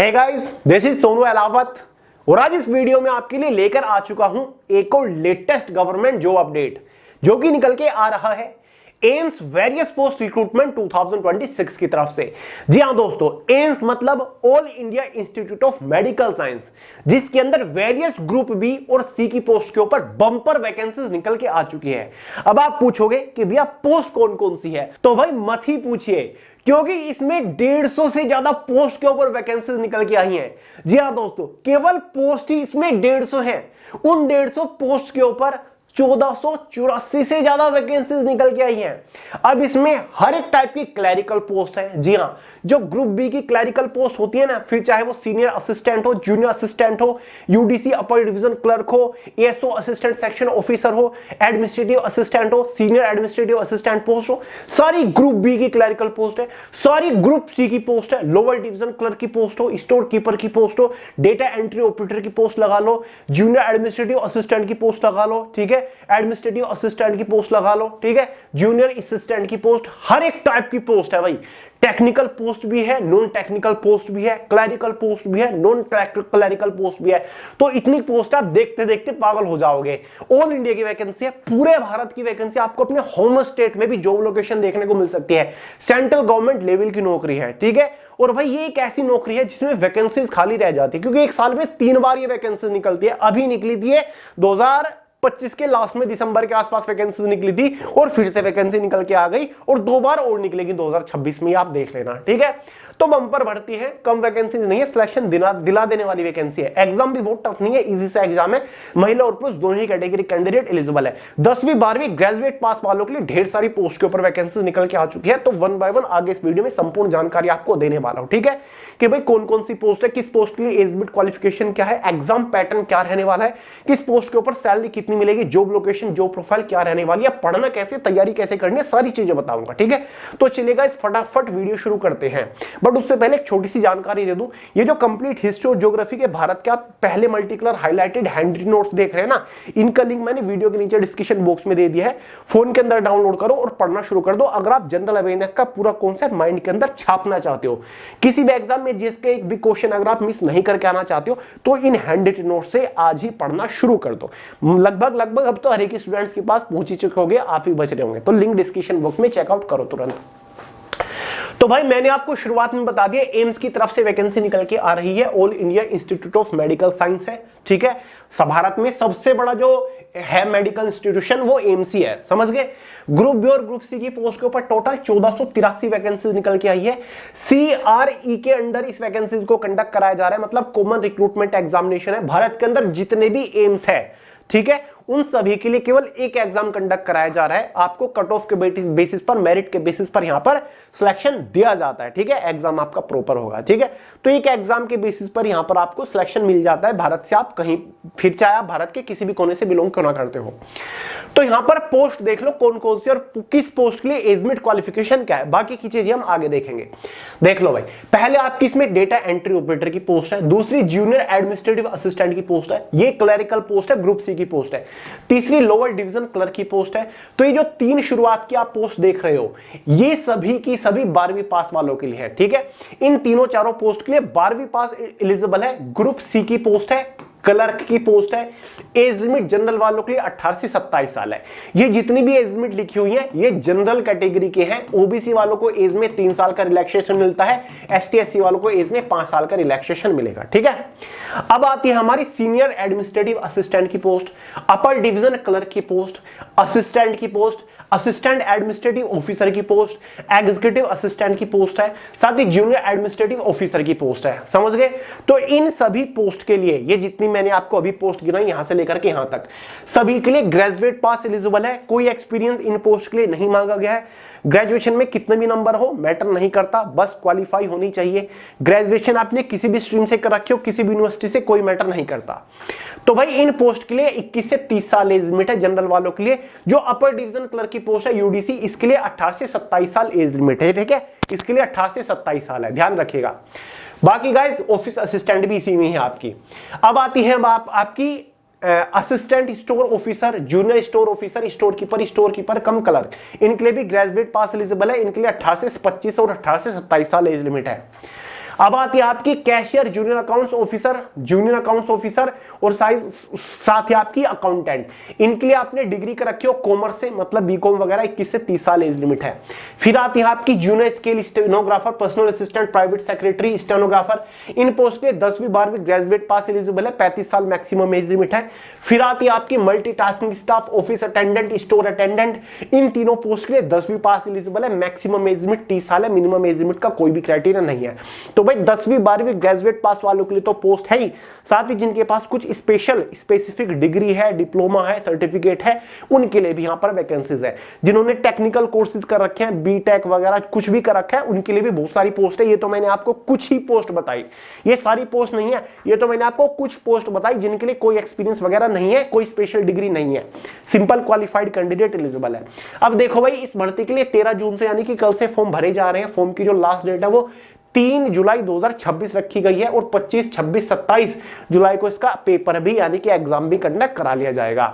Hey guys, this is Sonu Alawat और आज इस वीडियो में आपके लिए लेकर आ चुका हूं एक और लेटेस्ट गवर्नमेंट जॉब अपडेट जो कि निकल के आ रहा है एम्स वेरियस पोस्ट रिक्रूटमेंट 2026 की तरफ से। जी हां दोस्तों, एम्स मतलब all India institute of medical science, जिसके अंदर वेरियस ग्रुप बी और सी की पोस्ट के ऊपर बम्पर वैकेंसीज निकल के आ चुकी है। अब आप पूछोगे कि भैया पोस्ट कौन कौन सी है, तो भाई मत ही पूछिए, क्योंकि इसमें 150 से ज्यादा पोस्ट के ऊपर वैकेंसीज निकल के आई हैं। जी हां दोस्तों, केवल पोस्ट ही इसमें 150 है। उन 150 पोस्ट के ऊपर 1484 से ज्यादा वैकेंसीज निकल के आई हैं। अब इसमें हर एक टाइप की क्लरिकल पोस्ट है। जी हां, जो ग्रुप बी की क्लरिकल पोस्ट होती है ना, फिर चाहे वो सीनियर असिस्टेंट हो, जूनियर असिस्टेंट हो, यूडीसी अपर डिवीजन क्लर्क हो, एएसओ असिस्टेंट सेक्शन ऑफिसर हो, एडमिनिस्ट्रेटिव असिस्टेंट हो, सीनियर एडमिनिस्ट्रेटिव असिस्टेंट पोस्ट हो, सारी ग्रुप बी की क्लरिकल पोस्ट है। सारी ग्रुप सी की पोस्ट है। लोअर डिवीजन क्लर्क की पोस्ट हो, स्टोर कीपर की पोस्ट हो, डेटा एंट्री ऑपरेटर की पोस्ट लगा लो, जूनियर एडमिनिस्ट्रेटिव असिस्टेंट की पोस्ट लगा लो, ठीक है, एडमिनिस्ट्रेटिव असिस्टेंट की पोस्ट लगा लो, ठीक है, जूनियर असिस्टेंट की पोस्ट, हर एक टाइप की पोस्ट है भाई। टेक्निकल पोस्ट भी है, नॉन टेक्निकल पोस्ट भी है, क्लरिकल पोस्ट भी है, नॉन क्लरिकल पोस्ट भी है। तो इतनी पोस्ट आप देखते देखते पागल हो जाओगे। ऑल इंडिया की वैकेंसी है, पूरे भारत की वैकेंसी। आपको अपने होम स्टेट में भी जॉब लोकेशन देखने को मिल सकती है। सेंट्रल गवर्नमेंट लेवल की नौकरी है, ठीक है। और भाई ये एक ऐसी नौकरी है जिसमें वैकेंसीज खाली रह जाती है, क्योंकि एक साल में 3 बार ये वैकेंसी निकलती है। अभी निकली थी 2025 के लास्ट में दिसंबर के आसपास वैकेंसी निकली थी और फिर से वैकेंसी निकल के आ गई और 2 बार और निकलेगी 2026 में, आप देख लेना, ठीक है। तो बम्पर भर्ती है, कम वैकेंसी नहीं है, सिलेक्शन दिला देने वाली वैकेंसी है। एग्जाम भी बहुत टफ नहीं है, इजी सा एग्जाम है। महिला और पुरुष दोनों ही कैटेगरी कैंडिडेट एलिजिबल है। 10वीं 12वीं ग्रेजुएट पास वालों के लिए ढेर सारी पोस्ट के ऊपर वैकेंसी निकल के आ चुकी है। तो 1 बाय 1 आगे इस वीडियो में संपूर्ण जानकारी आपको देने वाला हूं, ठीक है, कि भाई कौन कौन सी पोस्ट है, किस पोस्ट के लिए एज लिमिट क्वालिफिकेशन क्या है, एग्जाम पैटर्न क्या रहने वाला है, किस पोस्ट के ऊपर सैलरी कितनी मिलेगी, जॉब लोकेशन, जॉब प्रोफाइल क्या रहने वाली है, पढ़ना कैसे, तैयारी कैसे करनी है, सारी चीजें बताऊंगा, ठीक है। तो चलिएगा इस फटाफट वीडियो शुरू करते हैं। बट उससे पहले एक छोटी सी जानकारी दे दूं, ये जो कंप्लीट हिस्ट्री और ज्योग्राफी के भारत के आप पहले multi colour highlighted handy notes देख रहे हैं ना, इनका लिंक मैंने वीडियो के नीचे डिस्क्रिप्शन बॉक्स में दे दिया है। फोन के अंदर डाउनलोड करो और पढ़ना शुरू कर दो। अगर आप जनरल अवेयरनेस का पूरा कॉन्सेप्ट माइंड के अंदर छापना चाहते हो, किसी भी एग्जाम में जिसके एक भी क्वेश्चन अगर आप मिस नहीं करके आना चाहते हो, तो इन हैंडी नोट से आज ही पढ़ना शुरू कर दो। लगभग अब तो हर एक स्टूडेंट्स के पास पहुंच ही चुके होंगे, आप ही बच रहे होंगे। तो लिंक डिस्क्रिप्शन बॉक्स में चेकआउट करो तुरंत। तो भाई मैंने आपको शुरुआत में बता दिया, एम्स की तरफ से वैकेंसी निकल के आ रही है। All India institute of medical science है, ठीक है। भारत में सबसे बड़ा जो है मेडिकल इंस्टीट्यूशन वो एम्स ही है, समझ गए। ग्रुप बी और ग्रुप सी की पोस्ट के ऊपर टोटल 1483 वैकेंसी निकल के आई है। CRE के अंडर इस वैकेंसीज को कंडक्ट कराया जा रहा है, मतलब कॉमन रिक्रूटमेंट एग्जामिनेशन है। भारत के अंदर जितने भी एम्स है, ठीक है, उन सभी के लिए केवल एक एग्जाम कंडक्ट कराया जा रहा है। आपको कट ऑफ के बेसिस पर, मेरिट के बेसिस पर यहां पर सिलेक्शन दिया जाता है, ठीक है। एग्जाम आपका प्रॉपर होगा, ठीक है। तो एक एग्जाम के बेसिस पर यहां पर आपको सिलेक्शन मिल जाता है भारत से। आप कहीं फिर चाहे आप भारत के किसी भी कोने से बिलोंग क्यों ना करते हो। तो यहां पर पोस्ट देख लो कौन कौन सी और किस पोस्ट के लिए एज लिमिट क्वालिफिकेशन क्या है, बाकी की चीजें हम आगे देखेंगे। देख लो भाई, पहले आपकी इसमें डेटा एंट्री ऑपरेटर की पोस्ट है, दूसरी जूनियर एडमिनिस्ट्रेटिव असिस्टेंट की पोस्ट है, ये क्लरिकल पोस्ट है, ग्रुप सी की पोस्ट है, तीसरी लोअर डिवीजन क्लर्क की पोस्ट है। तो ये जो 3 शुरुआत की आप पोस्ट देख रहे हो, ये सभी की सभी 12वीं पास वालों के लिए है, ठीक है। इन तीनों चारों पोस्ट के लिए 12वीं पास एलिजिबल है। ग्रुप सी की पोस्ट है, क्लर्क की पोस्ट है। एज लिमिट जनरल वालों के लिए 18 से 27 साल है। ये जितनी भी एज लिमिट लिखी हुई है ये जनरल कैटेगरी के हैं। ओबीसी वालों को एज में 3 साल का रिलैक्सेशन मिलता है, एसटी एससी वालों को एज में 5 साल का रिलैक्सेशन मिलेगा, ठीक है। अब आती है हमारी सीनियर एडमिनिस्ट्रेटिव असिस्टेंट की पोस्ट, अपर डिवीजन क्लर्क की पोस्ट, असिस्टेंट की पोस्ट, असिस्टेंट एडमिनिस्ट्रेटिव ऑफिसर की पोस्ट, एग्जीक्यूटिव असिस्टेंट की पोस्ट है, साथ ही जूनियर एडमिनिस्ट्रेटिव ऑफिसर की पोस्ट है, समझ गए। तो इन सभी पोस्ट के लिए, ये जितनी मैंने आपको अभी पोस्ट गिनाई यहां से लेकर के यहां तक, सभी के लिए ग्रेजुएट पास एलिजिबल है। कोई एक्सपीरियंस इन पोस्ट के लिए नहीं मांगा गया है। ग्रेजुएशन में कितने भी नंबर हो मैटर नहीं करता, बस क्वालिफाई होनी चाहिए। ग्रेजुएशन आपने किसी भी स्ट्रीम से कर रखी हो, किसी भी यूनिवर्सिटी से, कोई मैटर नहीं करता। तो भाई इन पोस्ट के लिए 21 से 30 साल एज लिमिट है जनरल वालों के लिए। जो अपर डिवीजन क्लर्क की पोस्ट है यूडीसी, इसके लिए 18 से 27 साल एज लिमिट है, ठीक है। इसके लिए 18 से 27 साल है, ध्यान रखिएगा। बाकी गाइस ऑफिस असिस्टेंट भी इसी में है आपकी। अब आती है आपकी assistant store officer, junior store officer, store keeper cum clerk, इनके लिए भी ग्रेजुएट पास एलिजिबल है। इनके लिए 18 से 25 और 18 से 27 साल एज लिमिट है। अब आती है आपकी कैशियर, जूनियर अकाउंट्स ऑफिसर और साथ ही आपकी अकाउंटेंट। इनके लिए आपने डिग्री कर रखी हो कॉमर्स से, मतलब बीकॉम वगैरह, 21 से 30 साल एज लिमिट है। फिर आती है आपकी junior scale stenographer, personal assistant, private secretary, stenographer. इन पोस्ट के 10वीं 12वीं ग्रेजुएट पास एलिजिबल है, 35 साल मैक्सिमम एज लिमिट है। फिर आती है आपकी multitasking staff, office attendant, store attendant. इन तीनों पोस्ट के लिए 10वीं पास एलिजिबल है, मैक्सिमम एज लिमिट 30 साल है, मिनिमम एज लिमिट का कोई भी क्राइटेरिया नहीं है। तो भाई 10वीं 12वीं ग्रेजुएट पास वालों के लिए तो पोस्ट है ही, साथ ही जिनके पास कुछ स्पेसिफिक डिग्री है, डिप्लोमा है, सर्टिफिकेट है, उनके लिए भी यहां पर वैकेंसीज है। जिन्होंने टेक्निकल कोर्सेज कर रखे हैं, बीटेक वगैरह कुछ भी कर रखा है, उनके लिए भी बहुत सारी पोस्ट है। ये तो मैंने आपको कुछ ही पोस्ट बताई, ये सारी पोस्ट नहीं है, ये तो मैंने आपको कुछ पोस्ट बताई जिनके लिए कोई एक्सपीरियंस वगैरह नहीं है, कोई स्पेशल डिग्री नहीं है, सिंपल क्वालिफाइड कैंडिडेट एलिजिबल है। अब देखो भाई, इस भर्ती के लिए 13 जून से यानी कि कल से फॉर्म भरे जा रहे हैं। फॉर्म की जो लास्ट डेट है वो 3 जुलाई 2026 रखी गई है और 25, 26, 27 जुलाई को इसका पेपर भी यानी कि एग्जाम भी कंडक्ट करा लिया जाएगा।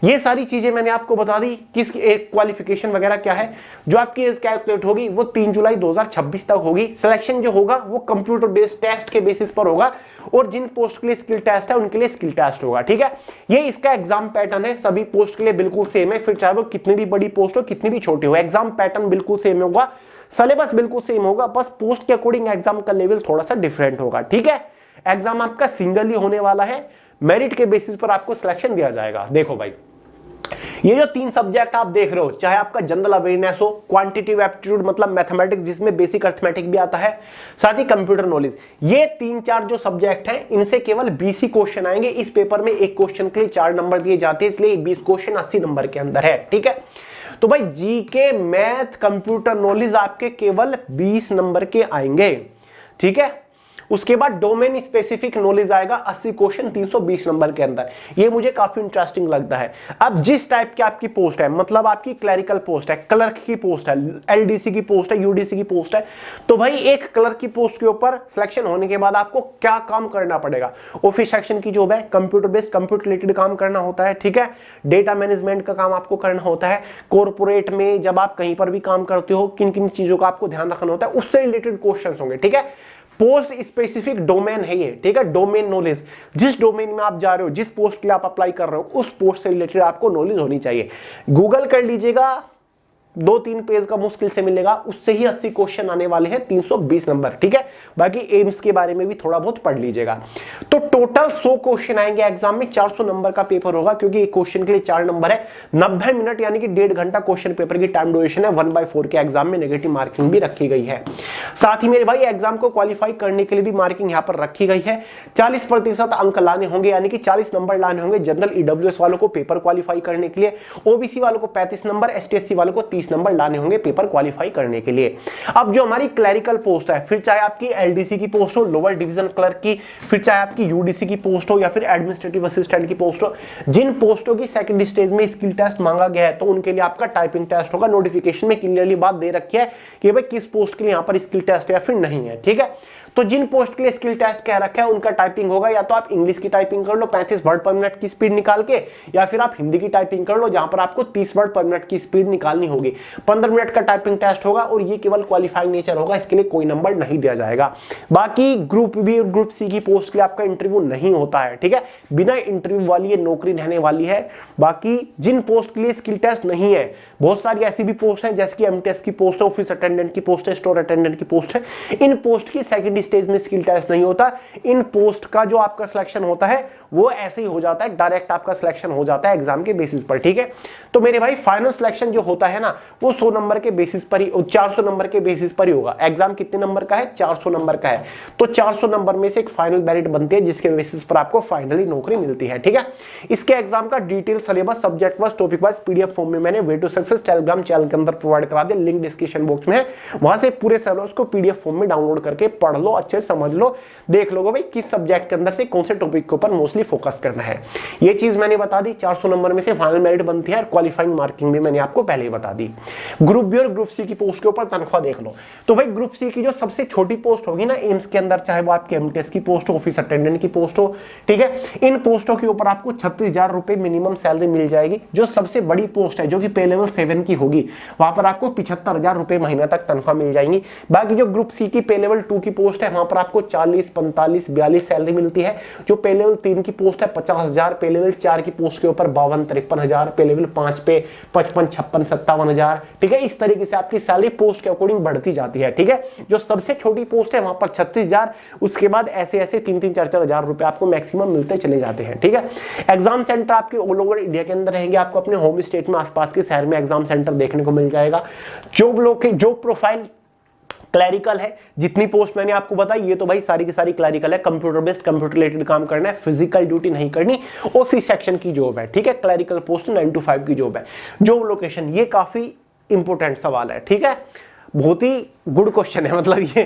ये सारी चीजें मैंने आपको बता दी। किस क्वालिफिकेशन वगैरह क्या है, जो आपकी एज कैलकुलेट होगी वो 3 जुलाई 2026 तक होगी। सिलेक्शन जो होगा वो कंप्यूटर बेस्ड टेस्ट के बेसिस पर होगा और जिन पोस्ट के लिए स्किल टेस्ट है उनके लिए स्किल टेस्ट होगा। ठीक है, ये इसका एग्जाम पैटर्न है, सभी पोस्ट के लिए बिल्कुल सेम है। फिर चाहे वो कितनी भी बड़ी पोस्ट हो, कितनी भी छोटी हो, एग्जाम पैटर्न बिल्कुल सेम होगा, सिलेबस बिल्कुल सेम होगा, बस पोस्ट के अकॉर्डिंग एग्जाम का लेवल थोड़ा सा डिफरेंट होगा। ठीक है, एग्जाम आपका सिंगल ही होने वाला है, मेरिट के बेसिस पर आपको सिलेक्शन दिया जाएगा। देखो भाई, ये जो 3 सब्जेक्ट आप देख रहे हो, चाहे आपका जनरल अवेयरनेस हो, क्वांटिटेटिव एप्टीट्यूड मतलब मैथमेटिक्स जिसमें बेसिक अर्थमेटिक भी आता है, साथ ही कंप्यूटर नॉलेज, ये 3-4 जो सब्जेक्ट हैं इनसे केवल 20 ही क्वेश्चन आएंगे। इस पेपर में एक क्वेश्चन के लिए 4 नंबर दिए जाते हैं, इसलिए 20 क्वेश्चन 80 नंबर के अंदर है। ठीक है, तो भाई जीके, मैथ, कंप्यूटर नॉलेज आपके केवल 20 नंबर के आएंगे। ठीक है, उसके बाद डोमेन स्पेसिफिक नॉलेज आएगा 80 क्वेश्चन 320 नंबर के अंदर। ये मुझे काफी इंटरेस्टिंग लगता है। अब जिस टाइप की आपकी पोस्ट है, मतलब आपकी क्लरिकल पोस्ट है, क्लर्क की पोस्ट है, एलडीसी की पोस्ट है, यूडीसी की पोस्ट है, तो भाई एक क्लर्क की पोस्ट के ऊपर सिलेक्शन होने के बाद आपको क्या काम करना पड़ेगा। ऑफिस सेक्शन की जॉब है, कंप्यूटर बेस्ड, कंप्यूटर रिलेटेड काम करना होता है। ठीक है, डेटा मैनेजमेंट का काम आपको करना होता है। कॉर्पोरेट में जब आप कहीं पर भी काम करते हो, किन किन चीजों का आपको ध्यान रखना होता है, उससे रिलेटेड क्वेश्चन होंगे। ठीक है, पोस्ट स्पेसिफिक डोमेन है ये। ठीक है, डोमेन नॉलेज, जिस डोमेन में आप जा रहे हो, जिस पोस्ट के लिए आप अप्लाई कर रहे हो, उस पोस्ट से रिलेटेड आपको नॉलेज होनी चाहिए। गूगल कर लीजिएगा, 2-3 पेज का मुश्किल से मिलेगा, उससे ही 80 क्वेश्चन आने वाले हैं, 320 नंबर। ठीक है, बाकी एम्स के बारे में भी थोड़ा बहुत पढ़ लीजिएगा। तो टोटल 100 क्वेश्चन आएंगे एग्जाम में, 400 नंबर का पेपर होगा, क्योंकि एक क्वेश्चन के लिए 4 नंबर है। 90 मिनट यानी कि 1.5 घंटा क्वेश्चन पेपर की टाइम ड्यूरेशन है। 1/4 के एग्जाम में नेगेटिव मार्किंग भी रखी गई है। साथ ही मेरे भाई एग्जाम को क्वालिफाई करने के लिए भी मार्किंग यहाँ पर रखी गई है। 40% अंक लाने होंगे, यानी कि 40 नंबर लाने होंगे जनरल ईडब्ल्यूएस वालों को पेपर क्वालिफाई करने के लिए। ओबीसी वालों को 35 नंबर, एसटीएससी वालों को 30 नंबर लाने होंगे पेपर क्वालिफाई करने के लिए। अब जो हमारी क्लरिकल पोस्ट है, फिर चाहे आपकी एलडीसी की पोस्ट हो, लोअर डिवीजन क्लर्क की, फिर चाहे आपकी यूडीसी की पोस्ट हो या फिर एडमिनिस्ट्रेटिव असिस्टेंट की पोस्ट हो, जिन पोस्टों की सेकंड स्टेज में स्किल टेस्ट मांगा गया है, तो उनके लिए आपका टाइपिंग टेस्ट होगा। नोटिफिकेशन में क्लियरली बात दे रखी है कि भाई किस पोस्ट के लिए यहां पर स्किल टेस्ट है या फिर नहीं है। ठीक है, तो जिन पोस्ट के लिए स्किल टेस्ट कह रखा है उनका टाइपिंग होगा, या तो आप इंग्लिश की टाइपिंग कर लो 35 वर्ड पर मिनट की स्पीड निकाल के, या फिर आप हिंदी की टाइपिंग कर लो जहां पर आपको 30 वर्ड पर मिनट की स्पीड निकालनी होगी। 15 मिनट का टाइपिंग टेस्ट होगा और ये केवल क्वालिफाइंग नेचर होगा, इसके लिए कोई नंबर नहीं दिया जाएगा। बाकी ग्रुप बी और ग्रुप सी की पोस्ट के लिए आपका इंटरव्यू नहीं होता है। ठीक है, बिना इंटरव्यू वाली ये नौकरी रहने वाली है। बाकी जिन पोस्ट के लिए स्किल टेस्ट नहीं है, बहुत सारी ऐसी भी पोस्ट है जैसे कि एमटीएस की पोस्ट है, ऑफिस अटेंडेंट की पोस्ट है, स्टोर अटेंडेंट की पोस्ट है, इन पोस्ट की सेकंड स्टेज में स्किल टेस्ट नहीं होता। इन पोस्ट का जो आपका सिलेक्शन होता है वो ऐसे ही हो जाता है, डायरेक्ट आपका सिलेक्शन हो जाता है एग्जाम के बेसिस पर। ठीक है, तो मेरे भाई फाइनल सिलेक्शन जो होता है ना, वो 100 नंबर के बेसिस पर ही, 400 नंबर के बेसिस पर ही होगा। एग्जाम कितने नंबर का है? 400 नंबर का है। तो 400 नंबर में से एक फाइनल मेरिट बनती है जिसके बेसिस पर आपको फाइनली नौकरी मिलती है। ठीक है, इसके एग्जाम का detail syllabus, subject wise, topic wise PDF form में मैंने way to success Telegram channel के अंदर प्रोवाइड करा दिया, लिंक डिस्क्रिप्शन बॉक्स में है। वहां से पूरे सिलेबस को पीडीएफ फॉर्म में डाउनलोड करके पढ़ लो, अच्छे से समझ लो, देख लोगे भाई किस सब्जेक्ट के अंदर से कौन से टॉपिक के ऊपर मोस्टली फोकस करना है। ये चीज मैंने बता दी। 400 नंबर में से फाइनल मेरिट बनती है और क्वालिफाइंग मार्किंग भी मैंने आपको पहले ही बता दी। ग्रुप बी और ग्रुप सी की पोस्ट के ऊपर तनख्वाह देख लो। तो भाई ग्रुप सी की जो सबसे छोटी पोस्ट होगी ना एम्स के अंदर, चाहे वो आपकी एमटीएस की पोस्ट हो, ऑफिस अटेंडेंट की पोस्ट हो, ठीक है, इन पोस्टों के ऊपर आपको 36,000 रुपए मिनिमम सैलरी मिल जाएगी। जो सबसे बड़ी पोस्ट है जो कि पे लेवल 7 की होगी, वहां पर आपको 75,000 रुपए महीना तक तनख्वाह मिल जाएंगी। बाकी जो ग्रुप सी की पे लेवल 2 की पोस्ट है है वहां पर आपको 40, 45, 42 सैलरी मिलती है। जो पे लेवल 3 की पोस्ट है 50,000, पे लेवल 4 की पोस्ट के ऊपर 52-53,000, पे लेवल 5 पे 55, 56, 57,000। ठीक है, इस तरीके से आपकी सैलरी पोस्ट के अकॉर्डिंग बढ़ती जाती है। ठीक है, जो सबसे छोटी पोस्ट है वहां पर 36,000, उसके बाद ऐसे ऐसे 3-3, 4-4 हजार रुपए आपको मैक्सिमम मिलते चले जाते हैं। ठीक है, एग्जाम सेंटर आपके ऑल ओवर इंडिया के अंदर रहेंगे, आपको अपने होम स्टेट में आसपास के शहर में एग्जाम सेंटर देखने को मिल जाएगा। जॉब प्रोफाइल क्लैरिकल है, जितनी पोस्ट मैंने आपको बताई ये तो भाई सारी की सारी क्लैरिकल है, कंप्यूटर बेस्ड, कंप्यूटर रिलेटेड काम करना है, फिजिकल ड्यूटी नहीं करनी, ओसी सेक्शन की जॉब है। ठीक है, क्लैरिकल पोस्ट 9 to 5 की जॉब है। जॉब लोकेशन, ये काफी इंपॉर्टेंट सवाल है। ठीक है, बहुत ही गुड क्वेश्चन है मतलब ये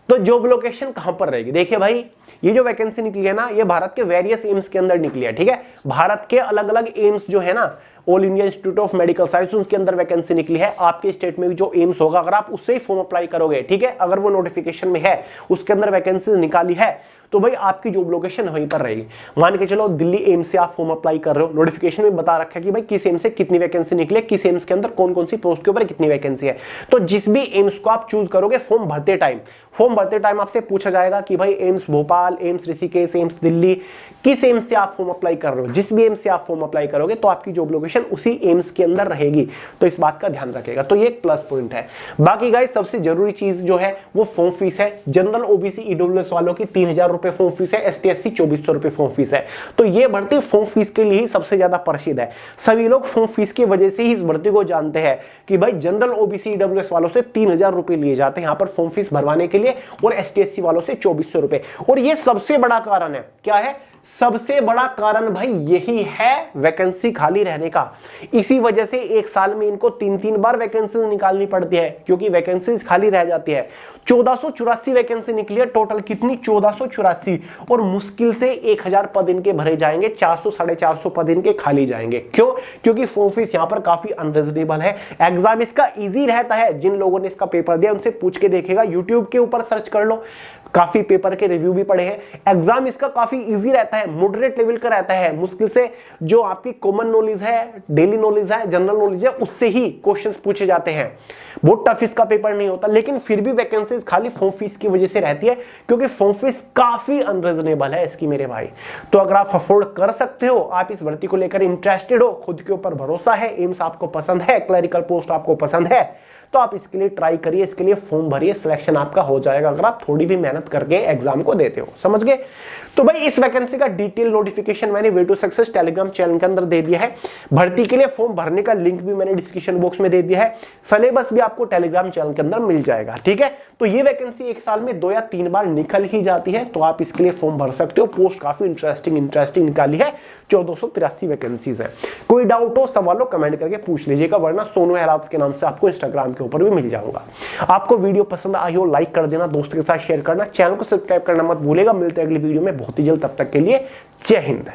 तो जॉब लोकेशन कहां पर रहेगी? देखिए भाई, ये जो वैकेंसी निकली है ना, ये भारत के वेरियस एम्स के अंदर निकली है। ठीक है, भारत के अलग अलग एम्स जो है ना, all India institute of medical science, उसके अंदर वैकेंसी निकली है। आपके स्टेट में भी जो एम्स होगा, अगर आप उससे ही फॉर्म अप्लाई करोगे, ठीक है, अगर वो नोटिफिकेशन में है, उसके अंदर वैकेंसी निकाली है, तो भाई आपकी जॉब लोकेशन वहीं पर रहेगी। मान के चलो दिल्ली एम्स से आप फॉर्म अप्लाई कर रहे हो, नोटिफिकेशन में बता रखा है कि भाई किस एम्स से कितनी वैकेंसी निकली है, किस एम्स के अंदर कौन कौन सी पोस्ट के ऊपर कितनी वैकेंसी है। तो जिस भी एम्स को आप चूज करोगे, फॉर्म भरते टाइम आपसे पूछा जाएगा कि भाई AIIMS Bhopal, AIIMS Rishikesh, AIIMS Delhi, किस एम्स से आप फॉर्म अप्लाई कर रहे हो। जिस भी एम्स से आप फॉर्म अप्लाई करोगे तो आपकी जॉब लोकेशन उसी एम्स के अंदर रहेगी। तो इस बात का ध्यान रखेगा, तो ये एक प्लस पॉइंट है। बाकी गाइस, सबसे जरूरी चीज जो है वो फॉर्म फीस है। जनरल, ओबीसी, ईडब्ल्यूएस वालों की 3,000 रुपए फॉर्म फीस है, एसटी एससी 2,400 रुपए फॉर्म फीस है। तो ये भर्ती फॉर्म फीस के लिए ही सबसे ज्यादा प्रसिद्ध है। सभी लोग फॉर्म फीस की वजह से ही इस भर्ती को जानते हैं कि भाई जनरल, ओबीसी, ईडब्ल्यूएस वालों से 3,000 रुपए लिए जाते हैं यहाँ पर फॉर्म फीस भरवाने के लिए, और एसटी एससी वालों से 2,400 रुपए। और ये सबसे बड़ा कारण है, क्या है सबसे बड़ा कारण भाई? यही है वैकेंसी खाली रहने का। इसी वजह से एक साल में इनको 3-3 बार वैकेंसी निकालनी पड़ती है, क्योंकि वैकेंसी खाली रह जाती है। 1484 वैकेंसी निकली है टोटल, कितनी? 1484, और मुश्किल से 1000 पद इनके भरे जाएंगे, 400-450 पद इनके खाली जाएंगे। क्यों? क्योंकि फॉर्म फीस यहां पर काफी अनरीजनेबल है। एग्जाम इसका इजी रहता है, जिन लोगों ने इसका पेपर दिया उनसे पूछ के देखेगा, यूट्यूब के ऊपर सर्च कर लो, काफी पेपर के रिव्यू भी पढ़े हैं। एग्जाम इसका काफी इजी रहता है, मॉडरेट लेवल का रहता है। मुश्किल से जो आपकी कॉमन नॉलेज है, डेली नॉलेज है, जनरल नॉलेज है, उससे ही क्वेश्चंस पूछे जाते हैं। बहुत टफ इसका पेपर नहीं होता, लेकिन फिर भी वैकेंसीज खाली फॉर्म फीस की वजह से रहती है, क्योंकि फॉर्म फीस काफी अनरीजनेबल है इसकी मेरे भाई। तो अगर आप अफोर्ड कर सकते हो, आप इस भर्ती को लेकर इंटरेस्टेड हो, खुद के ऊपर भरोसा है, एम्स आपको पसंद है, क्लरिकल पोस्ट आपको पसंद है, तो आप इसके लिए ट्राई करिए, इसके लिए फॉर्म भरिए, सिलेक्शन आपका हो जाएगा अगर आप थोड़ी भी मेहनत करके एग्जाम को देते हो। समझ गए? तो भाई इस वैकेंसी का डिटेल नोटिफिकेशन मैंने way to success Telegram channel के अंदर दे दिया है। भर्ती के लिए फॉर्म भरने का लिंक भी मैंने डिस्क्रिप्शन बॉक्स में दे दिया है। सिलेबस भी आपको टेलीग्राम चैनल के अंदर मिल जाएगा। ठीक है, तो ये वैकेंसी एक साल में 2 या 3 बार निकल ही जाती है, तो आप इसके लिए फॉर्म भर सकते हो। पोस्ट काफी इंटरेस्टिंग निकाली है, 1483 वैकेंसीज है। कोई डाउट हो, सवाल हो, कमेंट करके पूछ लीजिएगा, वरना सोनू एलाव्स के नाम से आपको इंस्टाग्राम के ऊपर भी मिल जाऊंगा। आपको वीडियो पसंद आई हो, लाइक कर देना, दोस्तों के साथ शेयर करना, चैनल को सब्सक्राइब करना मत भूलेगा। मिलते हैं अगली वीडियो में बहुत ही जल्द, तब तक के लिए जय हिंद।